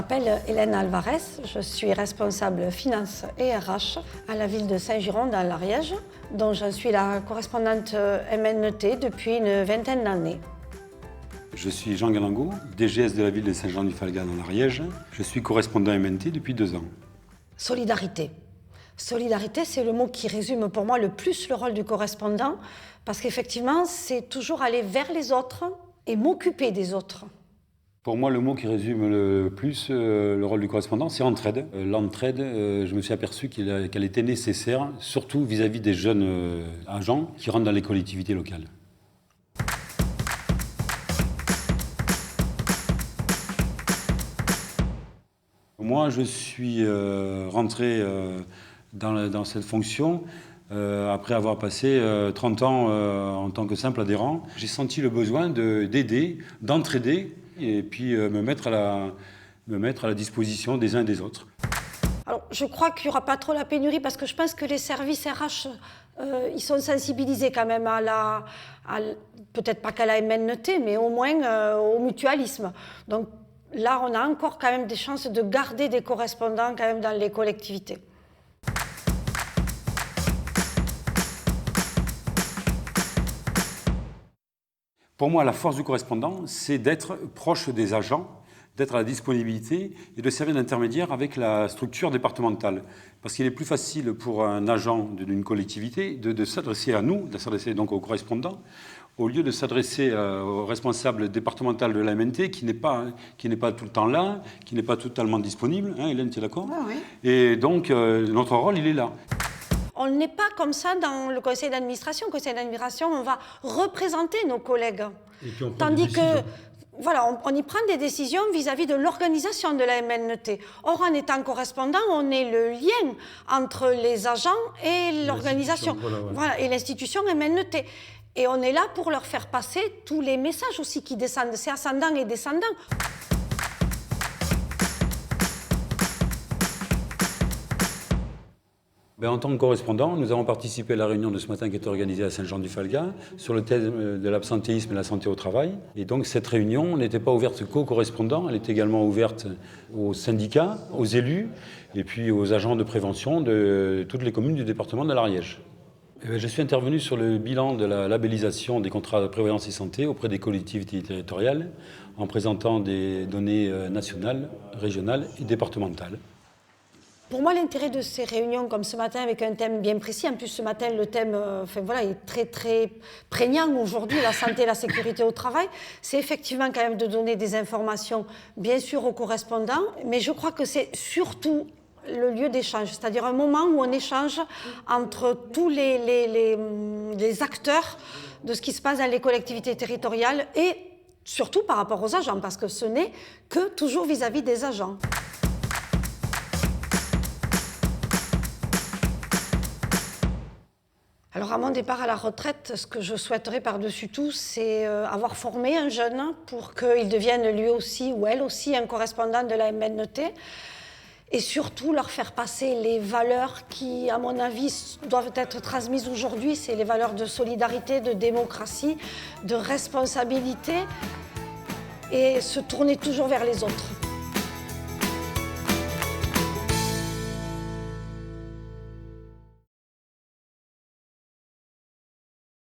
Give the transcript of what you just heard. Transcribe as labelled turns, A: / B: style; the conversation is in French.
A: m'appelle Hélène Alvarez, je suis responsable finance et RH à la ville de Saint-Giron dans l'Ariège, dont je suis la correspondante MNT depuis une vingtaine d'années.
B: Je suis Jean Galango, DGS de la ville de Saint-Jean-du-Falga dans l'Ariège. Je suis correspondant MNT depuis 2 ans.
A: Solidarité. Solidarité, c'est le mot qui résume pour moi le plus le rôle du correspondant, parce qu'effectivement, c'est toujours aller vers les autres et m'occuper des autres.
B: Pour moi, le mot qui résume le plus le rôle du correspondant, c'est entraide. L'entraide, je me suis aperçu qu'elle était nécessaire, surtout vis-à-vis des jeunes agents qui rentrent dans les collectivités locales. Moi, je suis rentré dans cette fonction après avoir passé 30 ans en tant que simple adhérent. J'ai senti le besoin d'aider, d'entraider et puis me mettre à la disposition des uns et des autres.
A: Alors, je crois qu'il n'y aura pas trop la pénurie parce que je pense que les services RH, ils sont sensibilisés quand même peut-être pas qu'à la MNT, mais au moins au mutualisme. Donc là, on a encore quand même des chances de garder des correspondants quand même dans les collectivités.
B: Pour moi, la force du correspondant, c'est d'être proche des agents, d'être à la disponibilité et de servir d'intermédiaire avec la structure départementale. Parce qu'il est plus facile pour un agent d'une collectivité de s'adresser à nous, de s'adresser donc aux correspondants, au lieu de s'adresser au responsable départemental de la MNT qui n'est pas tout le temps là, qui n'est pas totalement disponible. Hein, Hélène, tu es d'accord?
A: Ah oui.
B: Et donc, notre rôle, il est là.
A: On n'est pas comme ça dans le conseil d'administration. Au conseil d'administration, on va représenter nos collègues. Tandis que, voilà, on y prend des décisions vis-à-vis de l'organisation de la MNT. Or, en étant correspondant, on est le lien entre les agents et l'organisation. Voilà, et l'institution MNT. Et on est là pour leur faire passer tous les messages aussi qui descendent. C'est ascendant et descendant.
B: En tant que correspondant, nous avons participé à la réunion de ce matin qui était organisée à Saint-Jean-du-Falga sur le thème de l'absentéisme et de la santé au travail. Et donc cette réunion n'était pas ouverte qu'aux correspondants, elle était également ouverte aux syndicats, aux élus et puis aux agents de prévention de toutes les communes du département de l'Ariège. Je suis intervenu sur le bilan de la labellisation des contrats de prévoyance et santé auprès des collectivités territoriales en présentant des données nationales, régionales et départementales.
A: Pour moi, l'intérêt de ces réunions comme ce matin avec un thème bien précis, en plus ce matin le thème est très très prégnant aujourd'hui, la santé et la sécurité au travail, c'est effectivement quand même de donner des informations bien sûr aux correspondants, mais je crois que c'est surtout le lieu d'échange, c'est-à-dire un moment où on échange entre tous les acteurs de ce qui se passe dans les collectivités territoriales et surtout par rapport aux agents, parce que ce n'est que toujours vis-à-vis des agents. Alors à mon départ à la retraite, ce que je souhaiterais par-dessus tout, c'est avoir formé un jeune pour qu'il devienne lui aussi ou elle aussi un correspondant de la MNT et surtout leur faire passer les valeurs qui, à mon avis, doivent être transmises aujourd'hui. C'est les valeurs de solidarité, de démocratie, de responsabilité et se tourner toujours vers les autres.